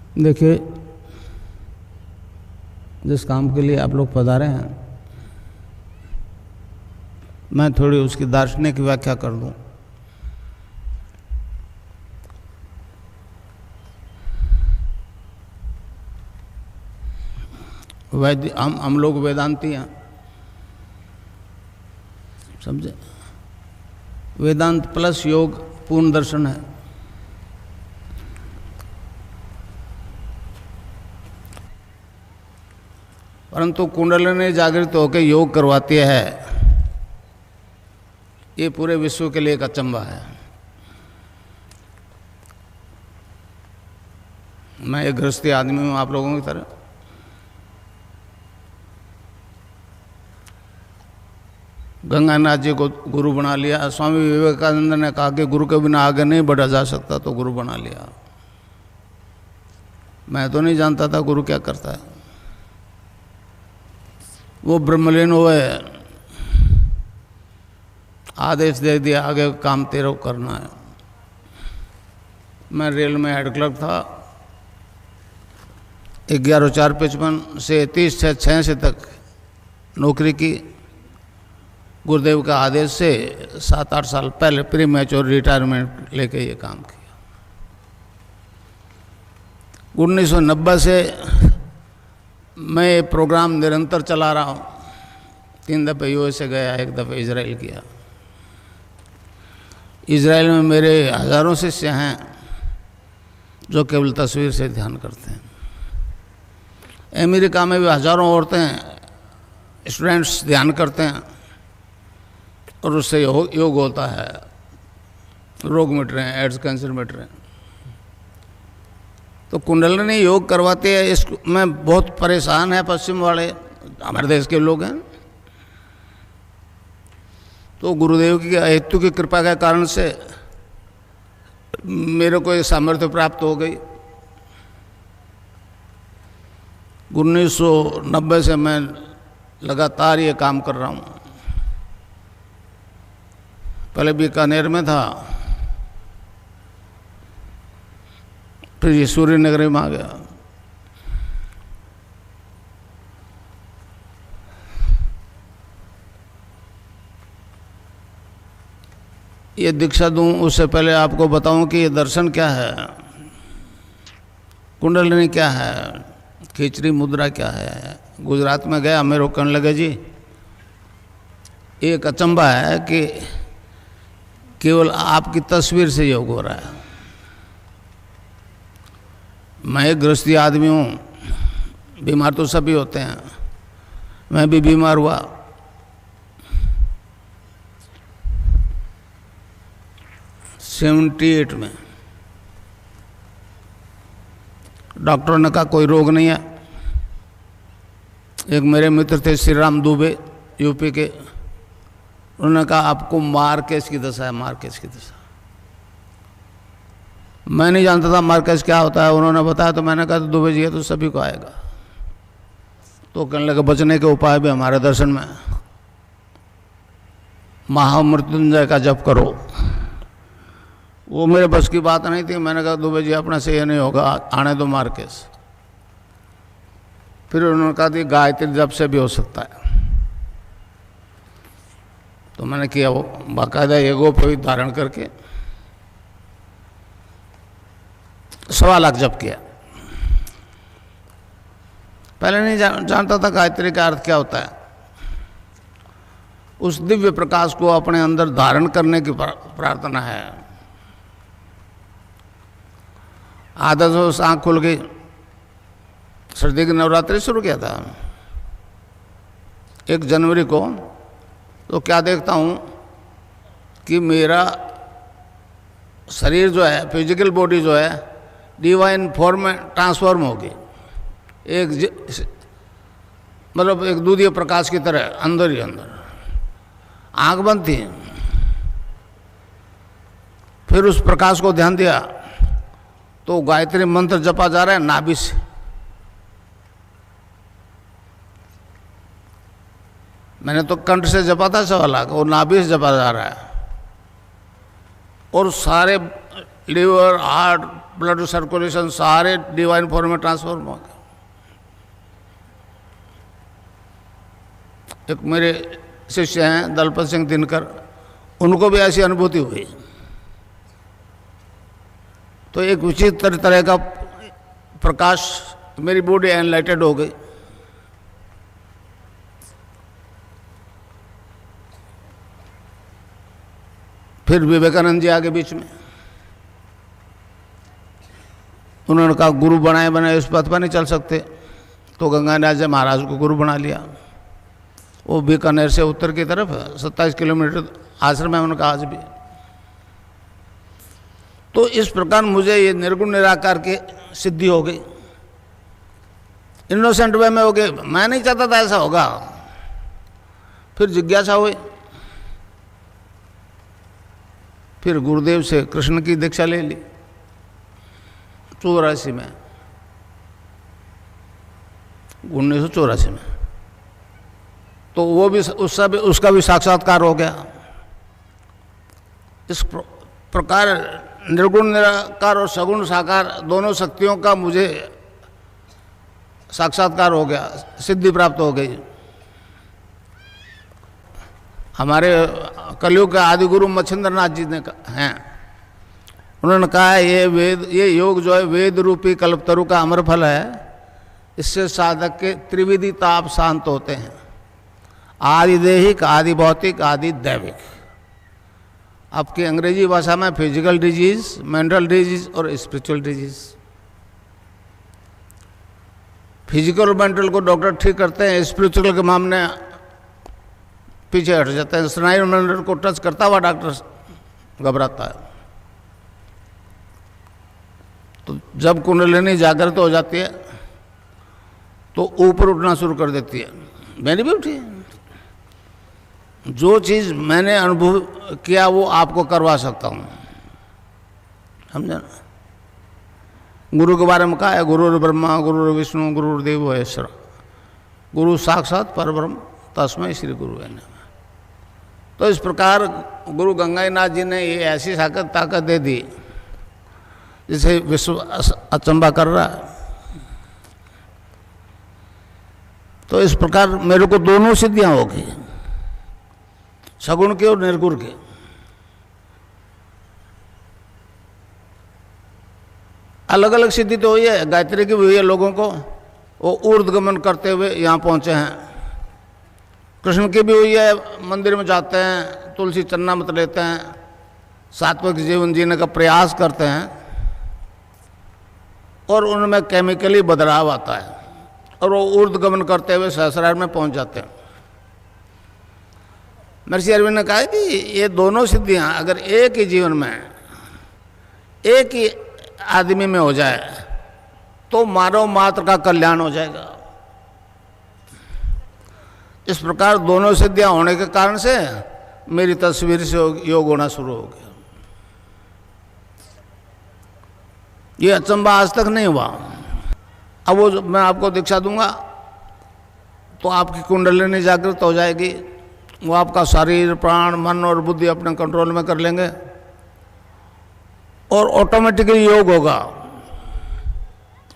देखिए, जिस काम के लिए आप लोग पधारे हैं, मैं थोड़ी उसकी दार्शनिक व्याख्या कर दूं। हम लोग वेदांती हैं, समझे। वेदांत प्लस योग पूर्ण दर्शन है। परंतु कुंडलिनी जागृत होकर योग करवाती है, ये पूरे विश्व के लिए एक अचंभा है। मैं एक गृहस्थी आदमी हूं आप लोगों की तरह। गंगानाथ जी को गुरु बना लिया। स्वामी विवेकानंद ने कहा कि गुरु के बिना आगे नहीं बढ़ा जा सकता, तो गुरु बना लिया। मैं तो नहीं जानता था गुरु क्या करता है। वो ब्रह्मलीन हुए, आदेश दे दिया आगे काम तेरे को करना है। मैं रेल में हेड क्लर्क था। 11/4/55 से 30/6/86 तक नौकरी की। गुरुदेव का आदेश से 7-8 साल पहले प्री मैच्योर रिटायरमेंट लेके ये काम किया। 1990 से मैं ये प्रोग्राम निरंतर चला रहा हूँ। 3 दफ़े यूएसए गया, 1 दफ़े इजराइल किया। इजराइल में मेरे हज़ारों शिष्य हैं जो केवल तस्वीर से ध्यान करते हैं। अमेरिका में भी हज़ारों औरतें स्टूडेंट्स ध्यान करते हैं और उससे योग होता है, रोग मिट रहे हैं, एड्स कैंसर मिट रहे हैं। तो कुंडलिनी योग करवाते हैं। इस में बहुत परेशान है पश्चिम वाले, हमारे देश के लोग हैं। तो गुरुदेव की हेतु की कृपा के कारण से मेरे को ये सामर्थ्य प्राप्त हो गई। 1990 से मैं लगातार ये काम कर रहा हूँ। पहले बीकानेर में था, फिर ये सूर्य नगरी में आ गया। ये दीक्षा दूं उससे पहले आपको बताऊं कि ये दर्शन क्या है, कुंडलिनी क्या है, खिचड़ी मुद्रा क्या है। गुजरात में गया, मेरे को कहने लगे जी एक अचंभा है कि केवल आपकी तस्वीर से योग हो रहा है। मैं एक गृहस्थी आदमी हूँ, बीमार तो सभी होते हैं, मैं भी बीमार हुआ। '78 में डॉक्टर ने कहा कोई रोग नहीं है। एक मेरे मित्र थे श्री राम दुबे, यूपी के, उन्होंने कहा आपको मार्केज की दशा है, मार्केज की दशा। मैं नहीं जानता था मार्केज क्या होता है, उन्होंने बताया तो मैंने कहा तो दुबे जी है तो सभी को आएगा। तो कहने लगे बचने के उपाय भी हमारे दर्शन में, महामृत्युंजय का जप करो। वो मेरे बस की बात नहीं थी। मैंने कहा दुबे जी अपने से ये नहीं होगा, आने दो मार्केज। फिर उन्होंने कहा कि गायत्री जप से भी हो सकता है। तो मैंने किया, वो बाकायदा एगोपवीत धारण करके 1.25 लाख जप किया। पहले नहीं जानता था गायत्री का अर्थ क्या होता है। उस दिव्य प्रकाश को अपने अंदर धारण करने की प्रार्थना है। आदत से आँख खुल गई, सर्दी की नवरात्रि शुरू किया था 1 जनवरी को। तो क्या देखता हूँ कि मेरा शरीर जो है, फिजिकल बॉडी जो है, डिवाइन फॉर्म में ट्रांसफॉर्म हो गई। मतलब एक दूधीय प्रकाश की तरह अंदर ही अंदर। आँख बंद थी, फिर उस प्रकाश को ध्यान दिया तो गायत्री मंत्र जपा जा रहा है नाभि से। मैंने तो कंठ से जपा था 1.25 लाख, और नाभि से जपा जा रहा है। और सारे लीवर, हार्ट, ब्लड सर्कुलेशन सारे डिवाइन फॉर्म में ट्रांसफॉर्म हो गए। एक मेरे शिष्य हैं दलपत सिंह दिनकर, उनको भी ऐसी अनुभूति हुई। तो एक विचित्र तरह का प्रकाश, मेरी बॉडी एनलाइटेड हो गई। फिर विवेकानंद जी आगे बीच में, उन्होंने कहा गुरु बनाए बनाए इस पथ पर नहीं चल सकते, तो गंगानाथ जी महाराज को गुरु बना लिया। वो बीकानेर से उत्तर की तरफ 27 किलोमीटर आश्रम है उनका आज भी। तो इस प्रकार मुझे ये निर्गुण निराकार की सिद्धि हो गई, इनोसेंट वे में हो गए। मैं नहीं चाहता था ऐसा होगा। फिर जिज्ञासा हुई, फिर गुरुदेव से कृष्ण की दीक्षा ले ली 84 में, 1984 में। तो वो भी उसका भी साक्षात्कार हो गया। इस प्रकार निर्गुण निराकार और सगुण साकार दोनों शक्तियों का मुझे साक्षात्कार हो गया, सिद्धि प्राप्त हो गई। हमारे कलयुग के आदि गुरु मच्छिंद्रनाथ जी ने हैं, उन्होंने कहा ये योग जो है वेद रूपी कल्पतरु का अमर फल है। इससे साधक के त्रिविधि ताप शांत होते हैं, आदि देहिक, आदि भौतिक, आदि दैविक। आपकी अंग्रेजी भाषा में फिजिकल डिजीज, मेंटल डिजीज और स्पिरिचुअल डिजीज। फिजिकल और मेंटल को डॉक्टर ठीक करते हैं, स्पिरिचुअल के मामले पीछे हट जाते हैं। स्नायु मंडल को टच करता हुआ डॉक्टर घबराता है। तो जब कुंडलिनी जागृत हो जाती है तो ऊपर उठना शुरू कर देती है। मैंने भी उठी। जो चीज़ मैंने अनुभव किया वो आपको करवा सकता हूँ, समझे ना। गुरु के बारे में कहा है, गुरु ब्रह्मा गुरु विष्णु गुरुदेव महेश्वर, गुरु साक्षात परब्रह्म तस्मै श्री गुरु है। तो इस प्रकार गुरु गंगानाथ जी ने ये ऐसी ताकत दे दी जिसे विश्व अचंबा कर रहा है। तो इस प्रकार मेरे को दोनों सिद्धियां हो गई, सगुण की और निर्गुण की। अलग अलग सिद्धि तो हुई है, गायत्री की भी हुई है लोगों को, वो ऊर्ध्वगमन करते हुए यहाँ पहुँचे हैं। कृष्ण की भी हुई है, मंदिर में जाते हैं, तुलसी चन्ना मत लेते हैं, सात्विक जीवन जीने का प्रयास करते हैं और उनमें केमिकली बदलाव आता है और वो ऊर्ध्वगमन करते हुए सहस्रार में पहुंच जाते हैं। महर्षि अरविंद ने कहा कि ये दोनों सिद्धियां अगर एक ही जीवन में, एक ही आदमी में हो जाए तो मानव मात्र का कल्याण हो जाएगा। इस प्रकार दोनों सिद्धियां होने के कारण से मेरी तस्वीर से योग होना शुरू हो गया। ये अचंबा आज तक नहीं हुआ। अब वो मैं आपको दीक्षा दूंगा तो आपकी कुंडलिनी जागृत हो जाएगी, वो आपका शरीर प्राण मन और बुद्धि अपने कंट्रोल में कर लेंगे और ऑटोमेटिकली योग होगा,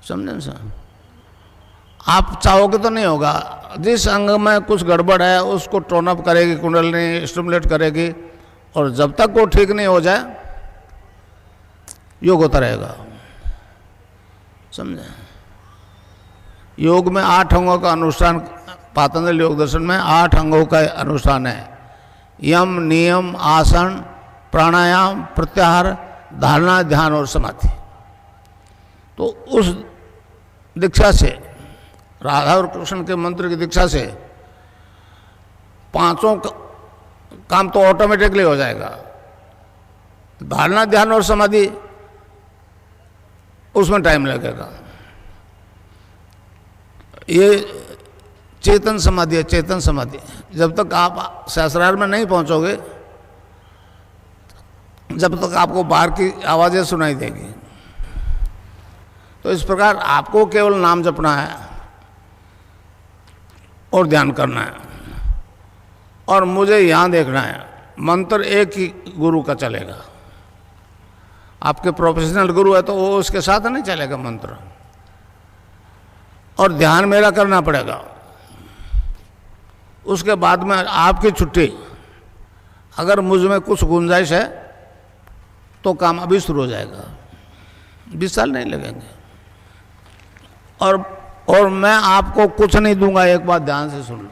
समझे सर। आप चाहोगे तो नहीं होगा। जिस अंग में कुछ गड़बड़ है उसको टोन अप करेगी कुंडलिनी, स्टिमुलेट करेगी, और जब तक वो ठीक नहीं हो जाए योग होता रहेगा, समझे। योग में 8 अंगों का अनुष्ठान, पातंजलि योग दर्शन में 8 अंगों का अनुष्ठान है। यम नियम आसन प्राणायाम प्रत्याहार धारणा ध्यान और समाधि। तो उस दीक्षा से, राधा और कृष्ण के मंत्र की दीक्षा से 5 काम तो ऑटोमेटिकली हो जाएगा। धारणा ध्यान और समाधि उसमें टाइम लगेगा। ये चेतन समाधि है, चेतन समाधि। जब तक आप सहस्रार में नहीं पहुंचोगे, जब तक आपको बाहर की आवाज़ें सुनाई देगी। तो इस प्रकार आपको केवल नाम जपना है और ध्यान करना है, और मुझे यहाँ देखना है। मंत्र एक ही गुरु का चलेगा। आपके प्रोफेशनल गुरु है तो वो उसके साथ नहीं चलेगा मंत्र, और ध्यान मेरा करना पड़ेगा। उसके बाद में आपकी छुट्टी। अगर मुझ में कुछ गुंजाइश है तो काम अभी शुरू हो जाएगा, 20 साल नहीं लगेंगे। और मैं आपको कुछ नहीं दूंगा, एक बात ध्यान से सुन लो।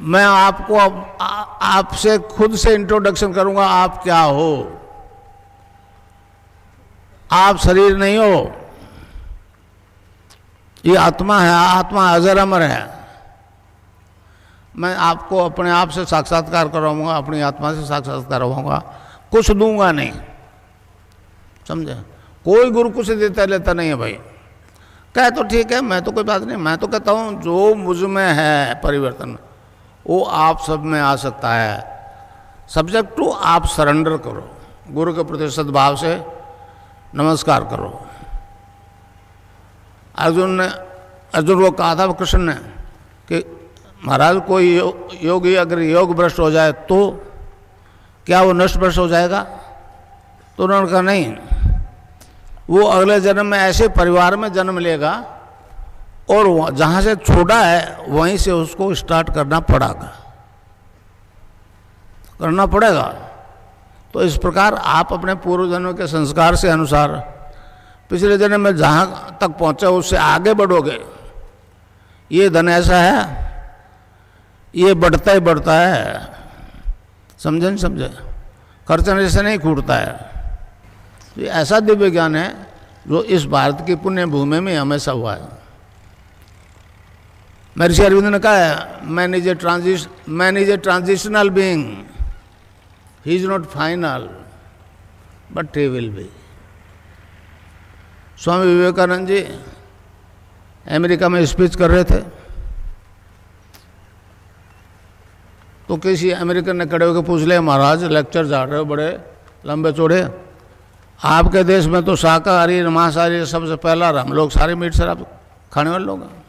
मैं आपको आपसे खुद से इंट्रोडक्शन करूंगा, आप क्या हो। आप शरीर नहीं हो, ये आत्मा है, आत्मा अजर अमर है। मैं आपको अपने आप से साक्षात्कार करवाऊंगा, अपनी आत्मा से साक्षात्कार करवाऊंगा, कुछ दूंगा नहीं, समझे। कोई गुरु कुछ देता लेता नहीं है भाई। कहे तो ठीक है, मैं तो कोई बात नहीं, मैं तो कहता हूँ जो मुझ में है परिवर्तन वो आप सब में आ सकता है। सब्जेक्ट टू आप सरेंडर करो, गुरु के प्रति सद्भाव से नमस्कार करो। अर्जुन को कहा था कृष्ण ने कि महाराज कोई योगी अगर योग भ्रष्ट हो जाए तो क्या वो नष्ट भ्रष्ट हो जाएगा? तो उन्होंने कहा नहीं, वो अगले जन्म में ऐसे परिवार में जन्म लेगा और जहाँ से छोड़ा है वहीं से उसको स्टार्ट करना पड़ेगा। तो इस प्रकार आप अपने पूर्व जन्म के संस्कार से अनुसार पिछले जन्म में जहाँ तक पहुँचे उससे आगे बढ़ोगे। ये धन ऐसा है, ये बढ़ता ही बढ़ता है, समझे नहीं समझे, खर्चने से नहीं छूटता है। ये ऐसा दिव्य ज्ञान है जो इस भारत की पुण्य भूमि में हमेशा हुआ है। महर्षि अरविंद ने कहा है, man is a transitional being, he is not final but he will be. Swami Vivekananda ji America में स्पीच कर रहे थे तो किसी अमेरिकन ने खड़े होकर पूछ लिया, महाराज लेक्चर जा रहे हो बड़े लंबे चौड़े, आपके देश में तो शाकाहारी मांसाहारी सबसे पहला हम लोग सारे मीट शराब खाने वाले लोग हैं।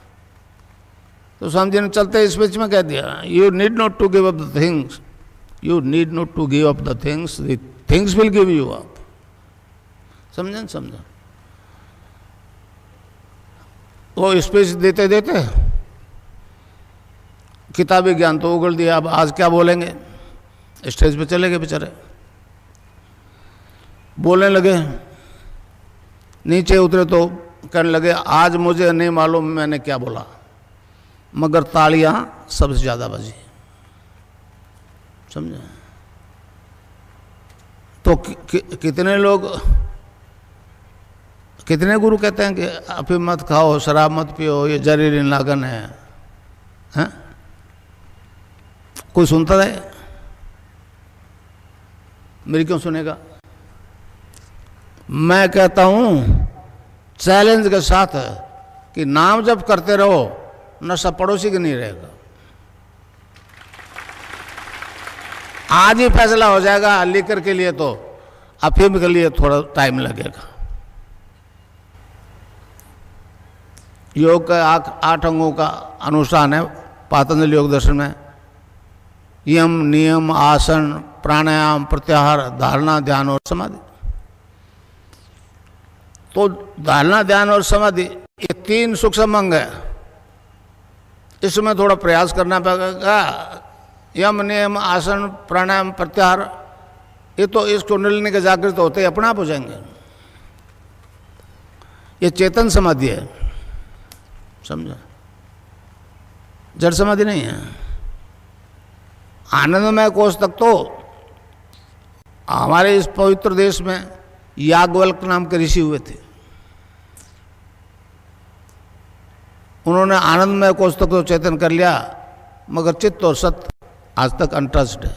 तो स्वामी जी ने चलते स्पीच में कह दिया, you need not to give up the things, you need not to give up the things will give you up. समझे समझा। वो स्पीच देते देते किताबी ज्ञान तो उगल दिया, अब आज क्या बोलेंगे, स्टेज पे चले गए बेचारे, बोलने लगे। नीचे उतरे तो कहने लगे, आज मुझे नहीं मालूम मैंने क्या बोला मगर तालियां सबसे ज़्यादा बजी। समझे। तो कितने गुरु कहते हैं कि अफीम मत खाओ, शराब मत पियो, ये जहरीली नागन है, हैं? कोई सुनता है? मेरी क्यों सुनेगा? मैं कहता हूं चैलेंज के साथ कि नाम जप करते रहो, नशा पड़ोसी के नहीं रहेगा। आज ही फैसला हो जाएगा, लीकर के लिए तो, अफीम के लिए थोड़ा टाइम लगेगा। योग का 8 अंगों का अनुष्ठान है पातंजलि योग दर्शन में। यम, नियम, आसन, प्राणायाम, प्रत्याहार, धारणा, ध्यान और समाधि। तो धारणा, ध्यान और समाधि ये 3 सूक्ष्म अंग है, इसमें थोड़ा प्रयास करना पड़ेगा। यम, नियम, आसन, प्राणायाम, प्रत्याहार ये तो इस कुंडलिनी के जागृत होते ही अपने आप हो जाएंगे। ये चेतन समाधि है, समझा, जड़ समाधि नहीं है। आनंदमय कोष तक तो हमारे इस पवित्र देश में याज्ञवल्क्य नाम के ऋषि हुए थे, उन्होंने आनंदमय कोष तक तो चेतन कर लिया, मगर चित्त और सत्य आज तक अनटच्ड है।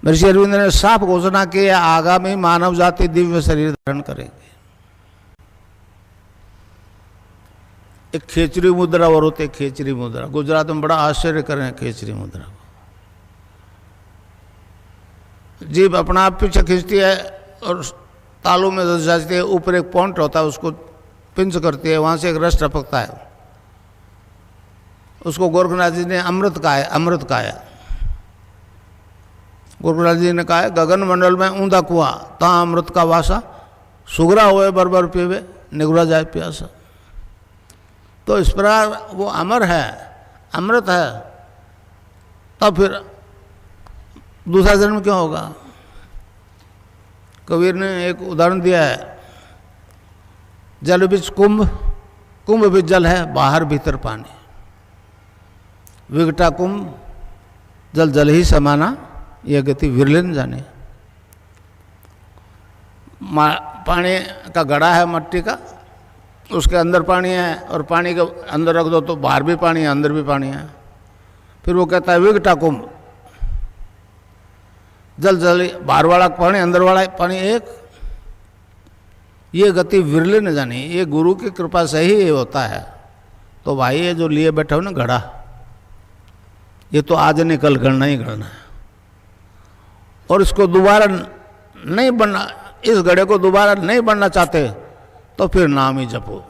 महर्षि अरविंद ने साफ घोषणा की, आगामी मानव जाति दिव्य शरीर धारण करेगी। एक खेचरी मुद्रा और होते, खेचरी मुद्रा गुजरात में बड़ा आश्चर्य कर रहे हैं खेचरी मुद्रा को। जीभ अपना आप पीछे खींचती है और तालू में दस जाती है, ऊपर एक पॉइंट होता है उसको पिंच करती है, वहां से एक रस टपकता है, उसको गोरखनाथ जी ने अमृत कहा है, अमृत कहा है। गुरुराज जी ने कहा है, गगन मंडल में ऊंधा कुआं ता अमृत का वासा, सुगरा होए बरबर पीवे निगुरा जाए प्यासा। तो इस प्रकार वो अमर है, अमृत है, तब फिर दूसरा जन्म क्यों होगा? कबीर ने एक उदाहरण दिया है, जल बीच कुंभ, कुंभ भी जल है, बाहर भीतर पानी। विकटा कुंभ जल जल ही समाना, यह गति विरले न जाने। पानी का घड़ा है मट्टी का, उसके अंदर पानी है, और पानी के अंदर रख दो तो बाहर भी पानी है, अंदर भी पानी है। फिर वो कहता है विकटा कुंभ, जल जल बाहर वाला पानी अंदर वाला पानी एक। ये गति विरले न जानी, ये गुरु की कृपा से ही होता है। तो भाई ये जो लिए बैठे हो ना घड़ा, ये तो आज नहीं कल गढ़ना ही गढ़ना है, और इसको दोबारा नहीं बनना, इस घड़े को दोबारा नहीं बनना चाहते तो फिर नाम ही जपो।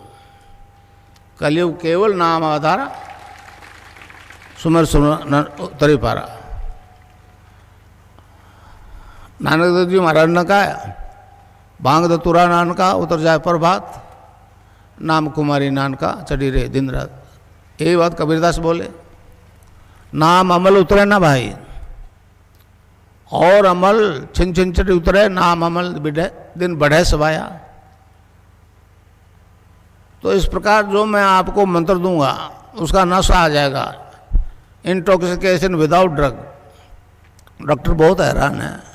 कलयुग केवल नाम आधारा, सुमर सुमर तरी पारा। नानक देव जी महाराज ने कहा, भांग दतुरा नान का उतर जाए प्रभात, नाम कुमारी नान का चढ़ी रहे दिन रात। यही बात कबीरदास बोले, नाम अमल उतरे ना भाई, और अमल छिन छिन चढ़ी उतरे, नाम अमल बिढ़े दिन बढ़े सवाया। तो इस प्रकार जो मैं आपको मंत्र दूंगा उसका नशा आ जाएगा, इंटॉक्सिकेशन विदाउट ड्रग। डॉक्टर बहुत हैरान है,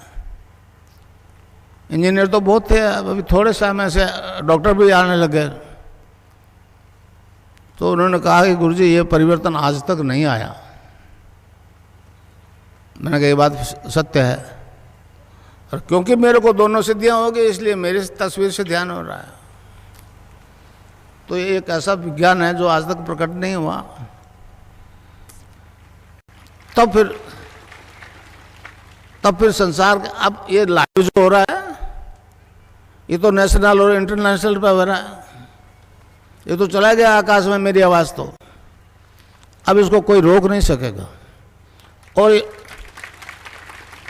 इंजीनियर तो बहुत थे, अभी थोड़े समय से डॉक्टर भी आने लगे। तो उन्होंने कहा कि गुरुजी ये परिवर्तन आज तक नहीं आया। मैंने कहा ये बात सत्य है, और क्योंकि मेरे को दोनों सिद्धियां हो गई इसलिए मेरी तस्वीर से ध्यान हो रहा है। तो ये एक ऐसा विज्ञान है जो आज तक प्रकट नहीं हुआ। तब फिर संसार के अब ये लाइव जो हो रहा है, ये तो नेशनल और इंटरनेशनल पे हो रहा है। ये तो चला गया आकाश में मेरी आवाज़, तो अब इसको कोई रोक नहीं सकेगा,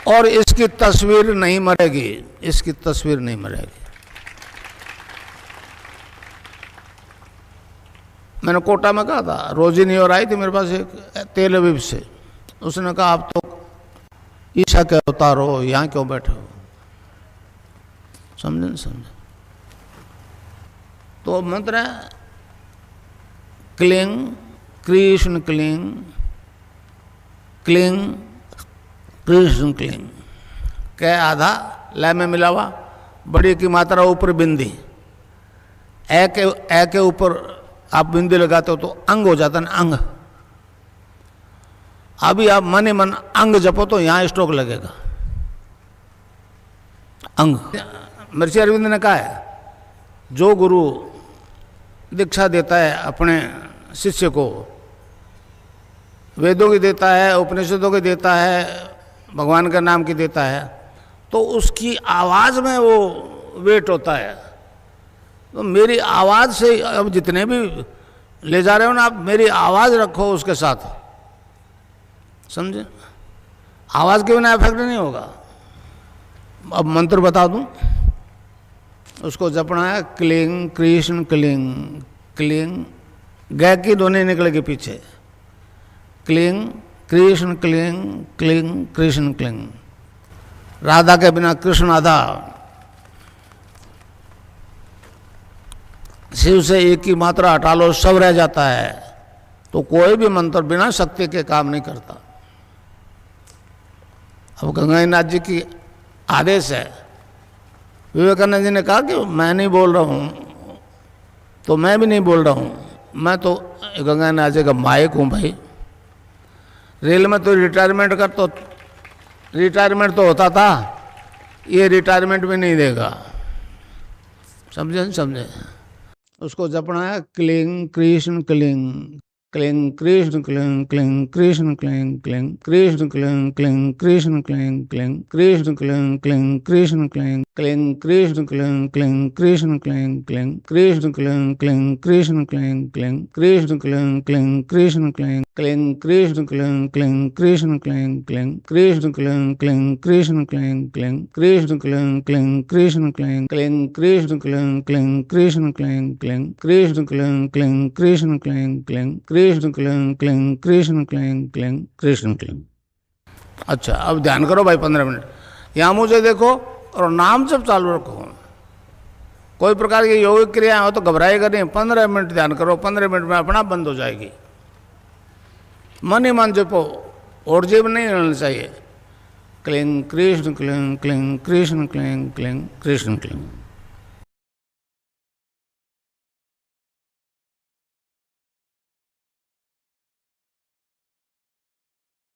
और इसकी तस्वीर नहीं मरेगी, इसकी तस्वीर नहीं मरेगी। मैंने कोटा में कहा था, रोजिनी और आई थी मेरे पास एक तेल अवीब से, उसने कहा आप तो ईशा के अवतार हो, यहाँ क्यों बैठे हो? समझे नहीं समझे? तो मंत्र है cling Krishna cling, cling Krishna cling. कै आधा लय में मिला हुआ, बड़ी की मात्रा ऊपर बिंदी, ए के ऊपर आप बिंदी लगाते हो तो अंग हो जाता है ना, अंग। अभी आप मन ही मन अंग जपो तो यहाँ स्ट्रोक लगेगा, अंग। महर्षि अरविंद ने कहा है, जो गुरु दीक्षा देता है अपने शिष्य को, वेदों की देता है, उपनिषदों की देता है, भगवान का नाम की देता है, तो उसकी आवाज़ में वो वेट होता है। तो मेरी आवाज़ से अब जितने भी ले जा रहे हो ना आप, मेरी आवाज़ रखो उसके साथ, समझे? आवाज़ के बिना इफेक्ट नहीं होगा। अब मंत्र बता दूं, उसको जपना है क्लिंग कृष्ण क्लिंग, क्लिंग गै की ध्वनि निकलेगी पीछे, cling Krishna cling, cling Krishna cling. Radha के बिना कृष्ण आधा, शिव से एक की मात्रा हटा लो सब रह जाता है। तो कोई भी मंत्र बिना शक्ति के काम नहीं करता। अब गंगानाथ जी की आदेश है, विवेकानंद जी ने कहा कि मैं नहीं बोल रहा हूँ, तो मैं भी नहीं बोल रहा हूँ, मैं तो गंगानाथ जी का माइक हूँ भाई। रेल में तो रिटायरमेंट तो होता था, ये रिटायरमेंट भी नहीं देगा, समझे? समझे? उसको जपना है cling Krishna cling, cling Krishna cling, cling Krishna cling, cling Krishna cling, cling Krishna cling, cling Krishna cling, cling Krishna cling. Cling Krishna cling cling Krishna cling cling Krishna cling cling Krishna cling cling Krishna cling cling Krishna cling cling Krishna cling cling Krishna cling cling Krishna cling cling Krishna cling cling Krishna cling cling Krishna cling cling Krishna cling cling Krishna cling cling Krishna cling cling Krishna cling cling Krishna cling cling Krishna cling cling Krishna cling. अच्छा, अब ध्यान करो भाई 15 minute. यहाँ मुझे देखो और नाम जब चालू रखो। कोई प्रकार की योगिक क्रिया हो तो घबराएगा नहीं। 15 मिनट ध्यान करो, 15 मिनट में अपना बंद हो जाएगी। मन ही मन जपो और जीव नहीं रहना चाहिए। Cling Krishna cling cling Krishna cling cling Krishna cling.